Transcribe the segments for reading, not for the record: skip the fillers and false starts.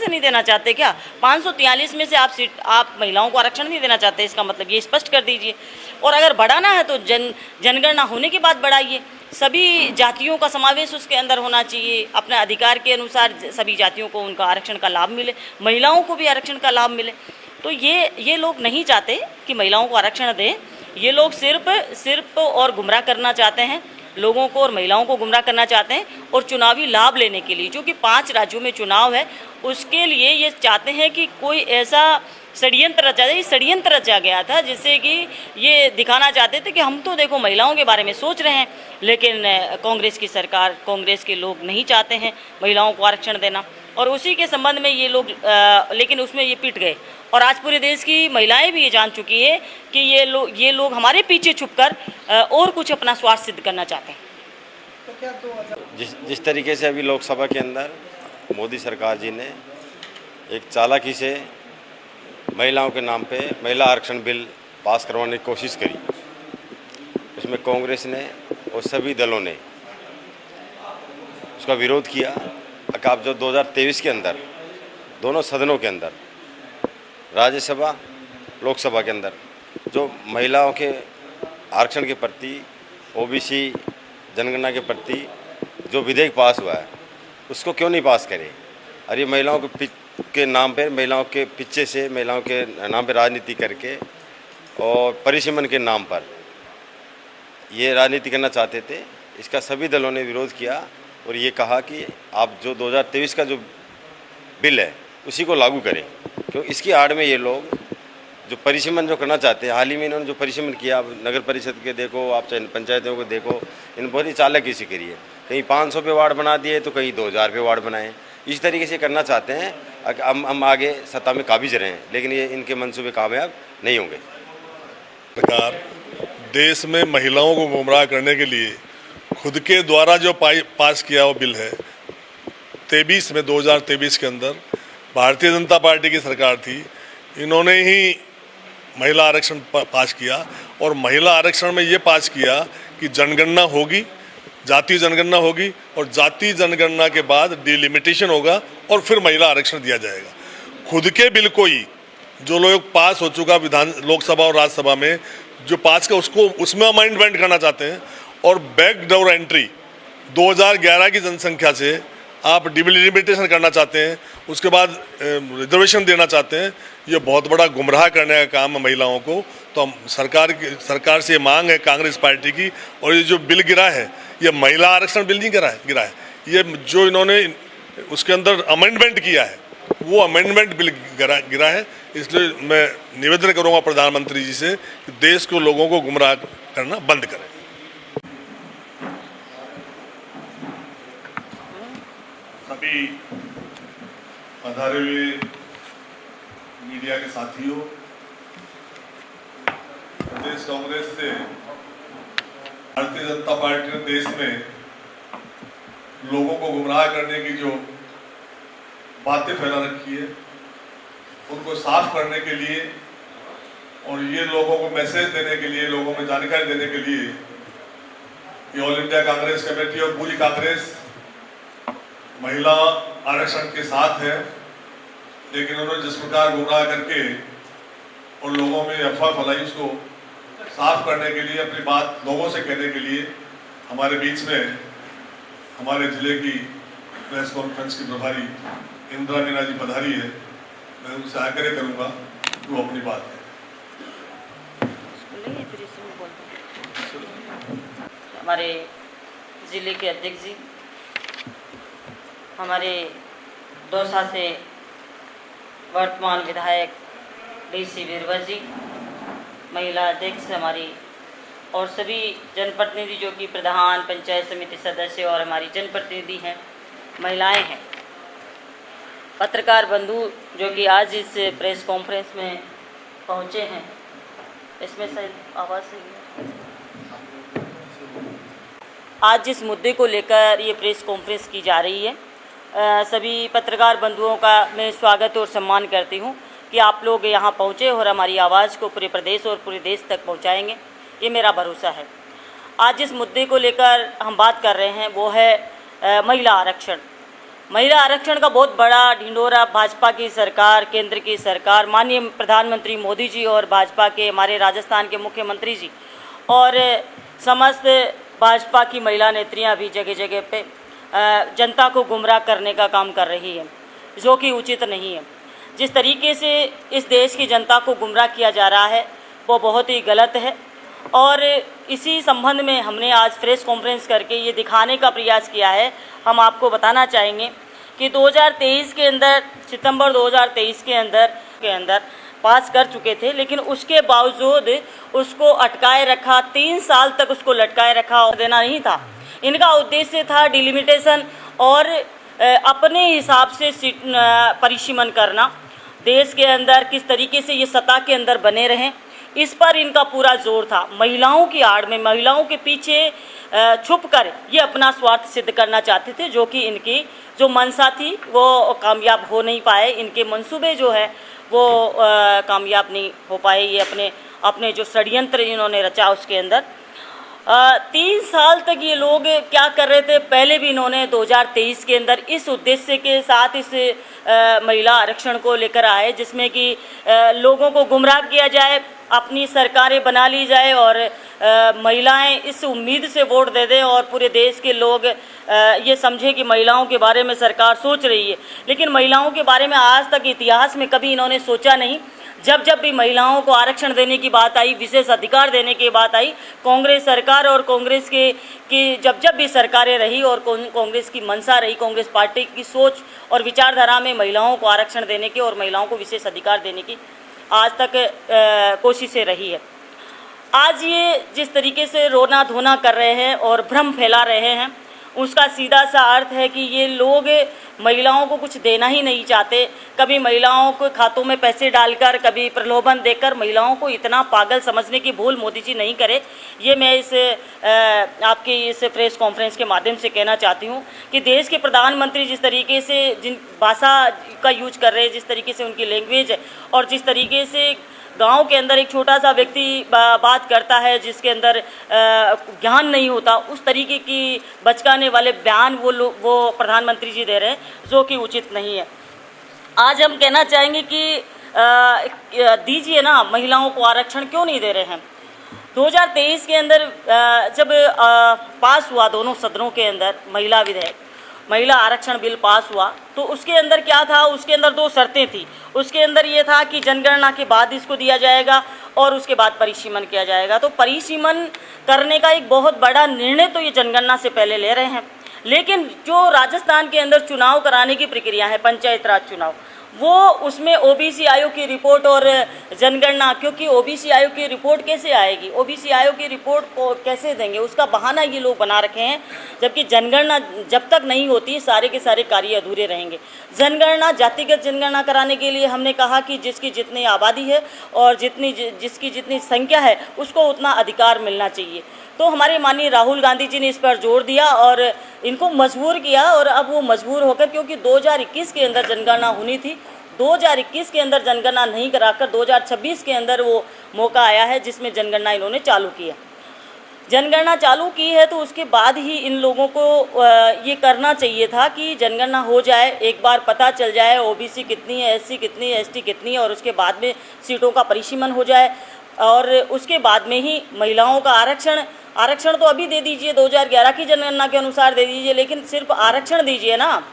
से नहीं देना चाहते क्या? 543 में से आप महिलाओं को आरक्षण नहीं देना चाहते, इसका मतलब ये स्पष्ट कर दीजिए। और अगर बढ़ाना है तो जनगणना होने के बाद बढ़ाइए। सभी जातियों का समावेश उसके अंदर होना चाहिए, अपने अधिकार के अनुसार सभी जातियों को उनका आरक्षण का लाभ मिले, महिलाओं को भी आरक्षण का लाभ मिले। तो ये लोग नहीं चाहते कि महिलाओं को आरक्षण दें। ये लोग सिर्फ और गुमराह करना चाहते हैं लोगों को, और महिलाओं को गुमराह करना चाहते हैं। और चुनावी लाभ लेने के लिए, जो कि 5 राज्यों में चुनाव है, उसके लिए ये चाहते हैं कि कोई ऐसा षड्यंत्र रचा जाए। ये षड्यंत्र रचा गया था जिससे कि ये दिखाना चाहते थे कि हम तो देखो महिलाओं के बारे में सोच रहे हैं, लेकिन कांग्रेस की सरकार, कांग्रेस के लोग नहीं चाहते हैं महिलाओं को आरक्षण देना। और उसी के संबंध में ये लोग लेकिन उसमें ये पिट गए। और आज पूरे देश की महिलाएं भी ये जान चुकी है कि ये लोग हमारे पीछे छुपकर और कुछ अपना स्वार्थ सिद्ध करना चाहते हैं। जिस तरीके से अभी लोकसभा के अंदर मोदी सरकार जी ने एक चालाकी से महिलाओं के नाम पे महिला आरक्षण बिल पास करवाने की कोशिश करी, उसमें कांग्रेस ने और सभी दलों ने उसका विरोध किया। आप जो 2023 के अंदर दोनों सदनों के अंदर, राज्यसभा लोकसभा के अंदर, जो महिलाओं के आरक्षण के प्रति, ओबीसी जनगणना के प्रति जो विधेयक पास हुआ है, उसको क्यों नहीं पास करे? और ये महिलाओं के नाम पे, महिलाओं के पीछे से, महिलाओं के नाम पे राजनीति करके और परिसीमन के नाम पर ये राजनीति करना चाहते थे। इसका सभी दलों ने विरोध किया और ये कहा कि आप जो 2023 का जो बिल है उसी को लागू करें, क्यों इसकी आड़ में ये लोग जो परिसीमन जो करना चाहते हैं, हाल ही में इन्होंने जो परिसीमन किया, आप नगर परिषद के देखो, आप पंचायतों को देखो, इन बहुत ही चालाकी से करी है। कहीं 500 पे वार्ड बना दिए तो कहीं 2000 पे वार्ड बनाए। इस तरीके से करना चाहते हैं। हम आगे सत्ता में काबिज रहे हैं, लेकिन ये इनके मंसूबे कामयाब नहीं होंगे। सरकार देश में महिलाओं को गुमराह करने के लिए खुद के द्वारा जो पास किया वो बिल है 2023 के अंदर भारतीय जनता पार्टी की सरकार थी, इन्होंने ही महिला आरक्षण पास किया। और महिला आरक्षण में ये पास किया कि जनगणना होगी, जातीय जनगणना होगी, और जातीय जनगणना के बाद डिलिमिटेशन होगा और फिर महिला आरक्षण दिया जाएगा। खुद के बिल को ही जो लोग पास हो चुका लोकसभा और राज्यसभा में जो पास का, उसको उसमें अमेंडमेंट करना चाहते हैं। और बैकडोर एंट्री 2011 की जनसंख्या से आप डिलिमिटेशन करना चाहते हैं, उसके बाद रिजर्वेशन देना चाहते हैं। ये बहुत बड़ा गुमराह करने का काम है महिलाओं को। तो हम सरकार से मांग है कांग्रेस पार्टी की, और ये जो बिल गिरा है ये महिला आरक्षण बिल नहीं गिरा है, ये जो इन्होंने उसके अंदर अमेंडमेंट किया है वो अमेंडमेंट बिल गिरा है। इसलिए मैं निवेदन करूंगा प्रधानमंत्री जी से कि देश को लोगों को गुमराह करना बंद करें। सभी पधारे हुए मीडिया के साथियों, प्रदेश कांग्रेस से भारतीय जनता पार्टी ने देश में लोगों को गुमराह करने की जो बातें फैला रखी है, उनको साफ करने के लिए और ये लोगों को मैसेज देने के लिए, लोगों में जानकारी देने के लिए ये ऑल इंडिया कांग्रेस कमेटी और पूरी कांग्रेस महिला आरक्षण के साथ है। लेकिन उन्होंने जिस प्रकार गुमराह करके और लोगों में अफवाह फैलाई, उसको साफ करने के लिए, अपनी बात लोगों से कहने के लिए हमारे बीच में हमारे जिले की प्रेस कॉन्फ्रेंस की प्रभारी इंदिरा मीना जी पधारी है। मैं उनसे आग्रह करूंगा कि वो अपनी बात करें। हमारे जिले के अध्यक्ष जी, हमारे दौसा से वर्तमान विधायक डीसी वीरवा जी, महिला अध्यक्ष हमारी, और सभी जनप्रतिनिधि जो कि प्रधान, पंचायत समिति सदस्य और हमारी जनप्रतिनिधि हैं, महिलाएं हैं, पत्रकार बंधु जो कि आज इस प्रेस कॉन्फ्रेंस में पहुंचे हैं। इसमें से आवाज़ से आज जिस मुद्दे को लेकर ये प्रेस कॉन्फ्रेंस की जा रही है, सभी पत्रकार बंधुओं का मैं स्वागत और सम्मान करती हूँ कि आप लोग यहाँ पहुँचे और हमारी आवाज़ को पूरे प्रदेश और पूरे देश तक पहुँचाएंगे, ये मेरा भरोसा है। आज जिस मुद्दे को लेकर हम बात कर रहे हैं वो है महिला आरक्षण। महिला आरक्षण का बहुत बड़ा ढिंढोरा भाजपा की सरकार, केंद्र की सरकार, माननीय प्रधानमंत्री मोदी जी और भाजपा के हमारे राजस्थान के मुख्यमंत्री जी और समस्त भाजपा की महिला नेत्रियां भी जगह जगह पे जनता को गुमराह करने का काम कर रही है, जो कि उचित नहीं है। जिस तरीके से इस देश की जनता को गुमराह किया जा रहा है वो बहुत ही गलत है और इसी संबंध में हमने आज प्रेस कॉन्फ्रेंस करके ये दिखाने का प्रयास किया है। हम आपको बताना चाहेंगे कि 2023 के अंदर, सितंबर 2023 के अंदर पास कर चुके थे, लेकिन उसके बावजूद उसको अटकाए रखा, 3 साल तक उसको लटकाए रखा और देना नहीं था। इनका उद्देश्य था डिलिमिटेशन और अपने हिसाब से परिसीमन करना, देश के अंदर किस तरीके से ये सत्ता के अंदर बने रहें, इस पर इनका पूरा जोर था। महिलाओं की आड़ में, महिलाओं के पीछे छुपकर ये अपना स्वार्थ सिद्ध करना चाहते थे, जो कि इनकी जो मंशा थी वो कामयाब हो नहीं पाए। इनके मंसूबे जो है वो कामयाब नहीं हो पाए। ये अपने जो षड्यंत्र इन्होंने रचा उसके अंदर 3 साल तक ये लोग क्या कर रहे थे। पहले भी इन्होंने 2023 के अंदर इस उद्देश्य के साथ इस महिला आरक्षण को लेकर आए, जिसमें कि लोगों को गुमराह किया जाए, अपनी सरकारें बना ली जाए और महिलाएं इस उम्मीद से वोट दे दें और पूरे देश के लोग ये समझें कि महिलाओं के बारे में सरकार सोच रही है। लेकिन महिलाओं के बारे में आज तक इतिहास में कभी इन्होंने सोचा नहीं। जब भी महिलाओं को आरक्षण देने की बात आई, विशेष अधिकार देने की बात आई, कांग्रेस सरकार और कांग्रेस की जब भी सरकारें रही और कांग्रेस की मंशा रही, कांग्रेस पार्टी की सोच और विचारधारा में महिलाओं को आरक्षण देने की और महिलाओं को विशेष अधिकार देने की आज तक कोशिशें रही है। आज ये जिस तरीके से रोना धोना कर रहे हैं और भ्रम फैला रहे हैं, उसका सीधा सा अर्थ है कि ये लोग महिलाओं को कुछ देना ही नहीं चाहते। कभी महिलाओं को खातों में पैसे डालकर, कभी प्रलोभन देकर महिलाओं को इतना पागल समझने की भूल मोदी जी नहीं करे। ये मैं आपकी इस प्रेस कॉन्फ्रेंस के माध्यम से कहना चाहती हूँ कि देश के प्रधानमंत्री जिस तरीके से जिन भाषा का यूज कर रहे हैं, जिस तरीके से उनकी लैंग्वेज है और जिस तरीके से गांव के अंदर एक छोटा सा व्यक्ति बात करता है जिसके अंदर ज्ञान नहीं होता, उस तरीके की बचकाने वाले बयान वो प्रधानमंत्री जी दे रहे हैं, जो कि उचित नहीं है। आज हम कहना चाहेंगे कि दीजिए ना, महिलाओं को आरक्षण क्यों नहीं दे रहे हैं। 2023 के अंदर जब पास हुआ दोनों सदनों के अंदर महिला आरक्षण बिल पास हुआ, तो उसके अंदर क्या था, उसके अंदर 2 शर्तें थी। उसके अंदर ये था कि जनगणना के बाद इसको दिया जाएगा और उसके बाद परिसीमन किया जाएगा। तो परिसीमन करने का एक बहुत बड़ा निर्णय तो ये जनगणना से पहले ले रहे हैं, लेकिन जो राजस्थान के अंदर चुनाव कराने की प्रक्रिया है, पंचायत राज चुनाव, वो उसमें ओबीसी आयोग की रिपोर्ट और जनगणना, क्योंकि ओबीसी आयोग की रिपोर्ट कैसे आएगी, ओबीसी आयोग की रिपोर्ट को कैसे देंगे, उसका बहाना ये लोग बना रखे हैं। जबकि जनगणना जब तक नहीं होती, सारे के सारे कार्य अधूरे रहेंगे। जनगणना, जातिगत जनगणना कराने के लिए हमने कहा कि जिसकी जितनी आबादी है और जिसकी जितनी संख्या है उसको उतना अधिकार मिलना चाहिए। तो हमारे माननीय राहुल गांधी जी ने इस पर जोर दिया और इनको मजबूर किया, और अब वो मजबूर होकर, क्योंकि 2021 के अंदर जनगणना होनी थी, 2021 के अंदर जनगणना नहीं कराकर 2026 के अंदर वो मौका आया है जिसमें जनगणना इन्होंने चालू की है। जनगणना चालू की है तो उसके बाद ही इन लोगों को ये करना चाहिए था कि जनगणना हो जाए, एक बार पता चल जाए ओबीसी कितनी है, एससी कितनी है, एसटी कितनी है, और उसके बाद में सीटों का परिसीमन हो जाए और उसके बाद में ही महिलाओं का आरक्षण तो अभी दे दीजिए, 2011 की जनगणना के अनुसार दे दीजिए, लेकिन सिर्फ आरक्षण दीजिए ना,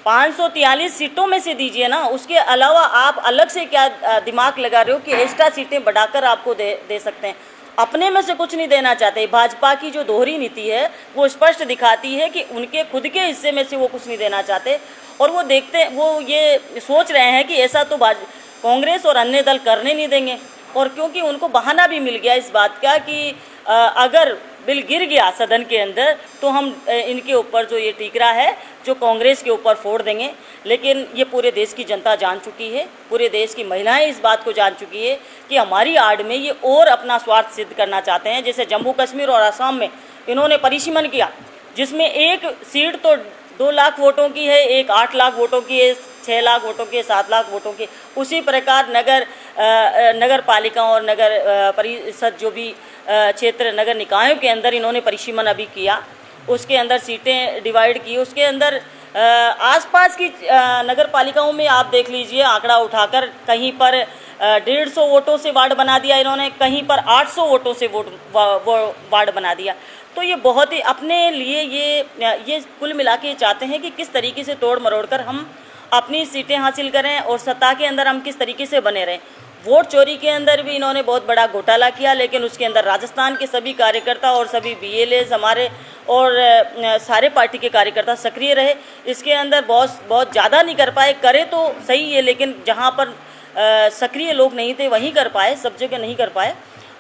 543 सीटों में से दीजिए ना। उसके अलावा आप अलग से क्या दिमाग लगा रहे हो कि एक्स्ट्रा सीटें बढ़ाकर आपको दे सकते हैं। अपने में से कुछ नहीं देना चाहते। भाजपा की जो दोहरी नीति है वो स्पष्ट दिखाती है कि उनके खुद के हिस्से में से वो कुछ नहीं देना चाहते, और वो ये सोच रहे हैं कि ऐसा तो कांग्रेस और अन्य दल करने नहीं देंगे। और क्योंकि उनको बहाना भी मिल गया इस बात का कि अगर बिल गिर गया सदन के अंदर तो हम इनके ऊपर जो ये टीकरा है जो कांग्रेस के ऊपर फोड़ देंगे। लेकिन ये पूरे देश की जनता जान चुकी है, पूरे देश की महिलाएं इस बात को जान चुकी है कि हमारी आड़ में ये और अपना स्वार्थ सिद्ध करना चाहते हैं। जैसे जम्मू कश्मीर और असम में इन्होंने परिसीमन किया, जिसमें एक सीट तो 2 लाख वोटों की है, एक 8 लाख वोटों की है, 6 लाख वोटों की, 7 लाख वोटों की। उसी प्रकार नगर पालिका और नगर परिषद जो भी क्षेत्र नगर निकायों के अंदर इन्होंने परिसीमन अभी किया, उसके अंदर सीटें डिवाइड की, उसके अंदर आसपास की नगर पालिकाओं में आप देख लीजिए, आंकड़ा उठाकर कहीं पर 150 वोटों से वार्ड बना दिया इन्होंने, कहीं पर 800 वोटों से वार्ड बना दिया। तो ये बहुत ही अपने लिए ये कुल मिला के चाहते हैं कि किस तरीके से तोड़ मरोड़ कर हम अपनी सीटें हासिल करें और सत्ता के अंदर हम किस तरीके से बने रहें। वोट चोरी के अंदर भी इन्होंने बहुत बड़ा घोटाला किया, लेकिन उसके अंदर राजस्थान के सभी कार्यकर्ता और सभी BLAs हमारे और सारे पार्टी के कार्यकर्ता सक्रिय रहे। इसके अंदर बहुत ज़्यादा नहीं कर पाए, करे तो सही है, लेकिन जहाँ पर सक्रिय लोग नहीं थे वहीं कर पाए, सब जगह नहीं कर पाए।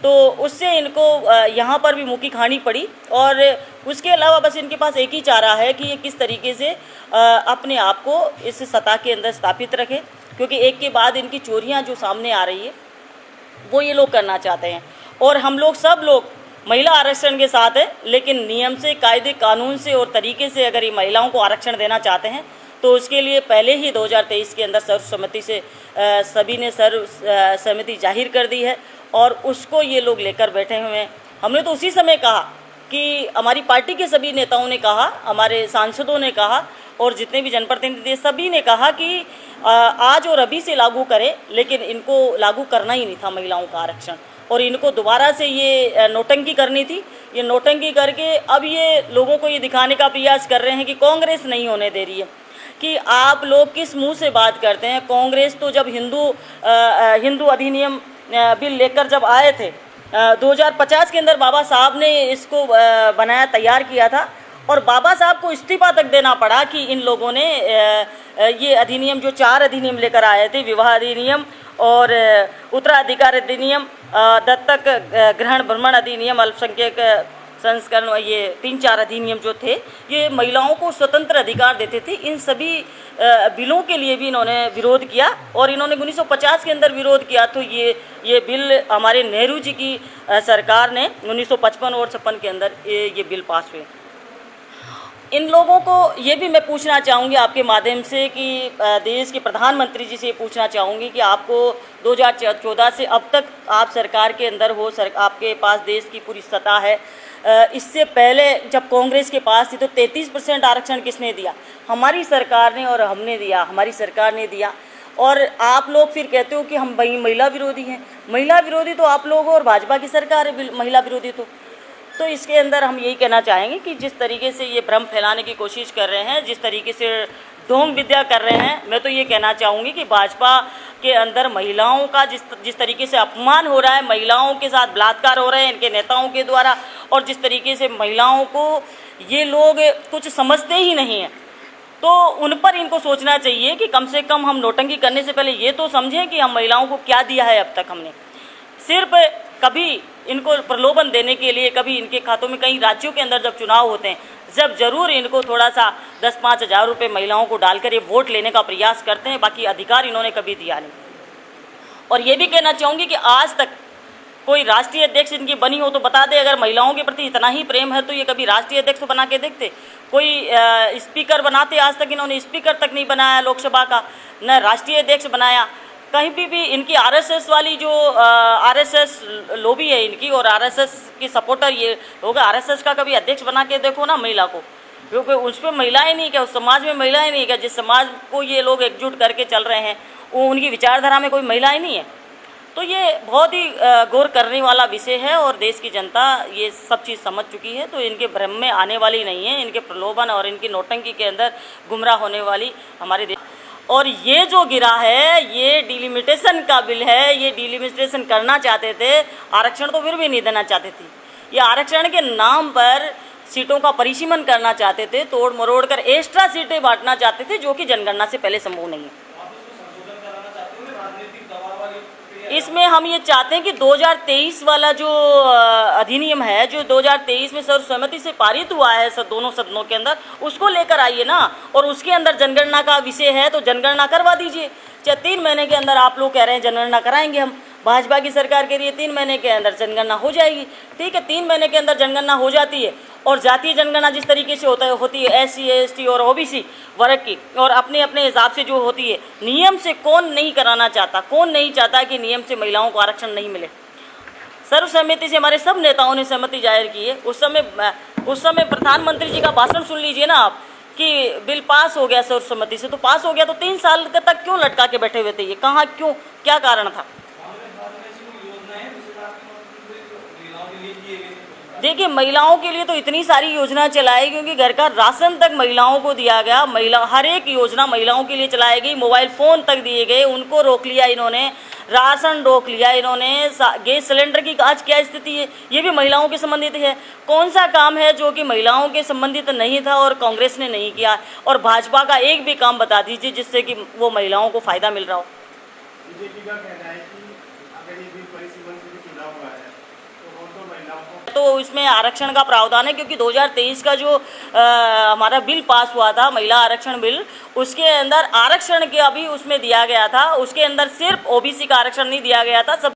तो उससे इनको यहाँ पर भी मुँह की खानी पड़ी। और उसके अलावा बस इनके पास एक ही चारा है कि ये किस तरीके से अपने आप को इस सत्ता के अंदर स्थापित रखें, क्योंकि एक के बाद इनकी चोरियां जो सामने आ रही है वो ये लोग करना चाहते हैं। और हम लोग सब लोग महिला आरक्षण के साथ हैं, लेकिन नियम से, कायदे कानून से और तरीके से अगर ये महिलाओं को आरक्षण देना चाहते हैं तो उसके लिए पहले ही 2023 के अंदर सर्वसम्मति से सभी ने सर्वसम्मति जाहिर कर दी है और उसको ये लोग लेकर बैठे हुए हैं। हमने तो उसी समय कहा कि हमारी पार्टी के सभी नेताओं ने कहा, हमारे सांसदों ने कहा और जितने भी जनप्रतिनिधि सभी ने कहा कि आज और अभी से लागू करें, लेकिन इनको लागू करना ही नहीं था महिलाओं का आरक्षण। और इनको दोबारा से ये नौटंकी करनी थी। ये नौटंकी करके अब ये लोगों को ये दिखाने का प्रयास कर रहे हैं कि कांग्रेस नहीं होने दे रही है। कि आप लोग किस मुंह से बात करते हैं? कांग्रेस तो जब हिंदू अधिनियम बिल लेकर जब आए थे 2050 के अंदर, बाबा साहब ने इसको बनाया, तैयार किया था और बाबा साहब को इस्तीफा तक देना पड़ा कि इन लोगों ने ये अधिनियम जो 4 अधिनियम लेकर आए थे, विवाह अधिनियम और उत्तराधिकार अधिनियम, दत्तक ग्रहण भ्रमण अधिनियम, अल्पसंख्यक संस्करण, ये 3-4 अधिनियम जो थे ये महिलाओं को स्वतंत्र अधिकार देते थे। इन सभी बिलों के लिए भी इन्होंने विरोध किया और इन्होंने 1950 के अंदर विरोध किया। तो ये बिल हमारे नेहरू जी की सरकार ने 1955 और 56 के अंदर ये बिल पास हुए। इन लोगों को ये भी मैं पूछना चाहूँगी आपके माध्यम से कि देश के प्रधानमंत्री जी से ये पूछना चाहूँगी कि आपको 2014 से अब तक आप सरकार के अंदर हो, आपके पास देश की पूरी सत्ता है। इससे पहले जब कांग्रेस के पास थी तो 33% आरक्षण किसने दिया? हमारी सरकार ने, और हमने दिया, हमारी सरकार ने दिया। और आप लोग फिर कहते हो कि हम महिला विरोधी हैं। महिला विरोधी तो आप लोग और भाजपा की सरकार है महिला विरोधी। तो इसके अंदर हम यही कहना चाहेंगे कि जिस तरीके से ये भ्रम फैलाने की कोशिश कर रहे हैं, जिस तरीके से ढोंग विद्या कर रहे हैं, मैं तो ये कहना चाहूँगी कि भाजपा के अंदर महिलाओं का जिस तरीके से अपमान हो रहा है, महिलाओं के साथ बलात्कार हो रहे हैं इनके नेताओं के द्वारा, और जिस तरीके से महिलाओं को ये लोग कुछ समझते ही नहीं हैं, तो उन पर इनको सोचना चाहिए कि कम से कम हम नौटंकी करने से पहले ये तो समझें कि हम महिलाओं को क्या दिया है अब तक। हमने सिर्फ कभी इनको प्रलोभन देने के लिए, कभी इनके खातों में, कई राज्यों के अंदर जब चुनाव होते हैं, जब ज़रूर इनको थोड़ा सा 10-5 हज़ार रुपये महिलाओं को डालकर ये वोट लेने का प्रयास करते हैं, बाकी अधिकार इन्होंने कभी दिया नहीं। और ये भी कहना चाहूँगी कि आज तक कोई राष्ट्रीय अध्यक्ष इनकी बनी हो तो बता दे, अगर महिलाओं के प्रति इतना ही प्रेम है तो ये कभी राष्ट्रीय अध्यक्ष तो बना के देखते। कोई स्पीकर बनाते, आज तक इन्होंने स्पीकर तक नहीं बनाया लोकसभा का, न राष्ट्रीय अध्यक्ष बनाया। कहीं भी इनकी आरएसएस वाली जो आरएसएस लॉबी है इनकी, और आरएसएस की सपोर्टर ये लोग, आरएसएस का कभी अध्यक्ष बना के देखो ना महिला को, क्योंकि उस पर महिलाएं नहीं क्या, उस समाज में महिलाएं नहीं क्या, जिस समाज को ये लोग एकजुट करके चल रहे हैं वो उनकी विचारधारा में कोई महिलाएं नहीं है। तो ये बहुत ही गौर करने वाला विषय है और देश की जनता ये सब चीज़ समझ चुकी है। तो इनके भ्रम में आने वाली नहीं है, इनके प्रलोभन और इनकी नौटंकी के अंदर गुमराह होने वाली हमारे देश। और ये जो गिरा है ये डिलिमिटेशन का बिल है, ये डिलिमिटेशन करना चाहते थे, आरक्षण तो फिर भी नहीं देना चाहते थे। ये आरक्षण के नाम पर सीटों का परिसीमन करना चाहते थे, तोड़ मरोड़ कर एक्स्ट्रा सीटें बांटना चाहते थे, जो कि जनगणना से पहले संभव नहीं है। इसमें हम ये चाहते हैं कि 2023 वाला जो अधिनियम है, जो 2023 में सर्वसम्मति से पारित हुआ है दोनों सदनों के अंदर, उसको लेकर आइए ना। और उसके अंदर जनगणना का विषय है तो जनगणना करवा दीजिए। चाहे 3 महीने के अंदर आप लोग कह रहे हैं जनगणना कराएंगे हम, भाजपा की सरकार के लिए 3 महीने के अंदर जनगणना हो जाएगी। ठीक है, 3 महीने के अंदर जनगणना हो जाती है। और जातीय जनगणना जिस तरीके से होती है SC ST और OBC वर्ग की, और अपने अपने हिसाब से जो होती है, नियम से कौन नहीं कराना चाहता, कौन नहीं चाहता कि नियम से महिलाओं को आरक्षण नहीं मिले। सर्वसम्मति से हमारे सब नेताओं ने सहमति जाहिर की है। उस समय प्रधानमंत्री जी का भाषण सुन लीजिए ना आप, कि बिल पास हो गया सर्वसम्मति से, तो पास हो गया तो 3 साल तक क्यों लटका के बैठे हुए थे? ये कहाँ, क्यों, क्या कारण था? देखिए, महिलाओं के लिए तो इतनी सारी योजना चलाई, क्योंकि घर का राशन तक महिलाओं को दिया गया। महिला हर एक योजना महिलाओं के लिए चलाई गई, मोबाइल फ़ोन तक दिए गए, उनको रोक लिया इन्होंने, राशन रोक लिया इन्होंने, गैस सिलेंडर की आज क्या स्थिति है, ये भी महिलाओं के संबंधित है। कौन सा काम है जो कि महिलाओं के संबंधित नहीं था और कांग्रेस ने नहीं किया? और भाजपा का एक भी काम बता दीजिए जिससे कि वो महिलाओं को फ़ायदा मिल रहा हो। बीजेपी का कहना है कि अगर ये बिल परिसीमन से भी चुना हुआ है तो और तो महिलाओं को तो इसमें आरक्षण का प्रावधान है, क्योंकि 2023 का जो हमारा बिल पास हुआ था, महिला आरक्षण बिल, उसके अंदर आरक्षण के अभी उसमें दिया गया था, उसके अंदर सिर्फ ओबीसी का आरक्षण नहीं दिया गया था, सब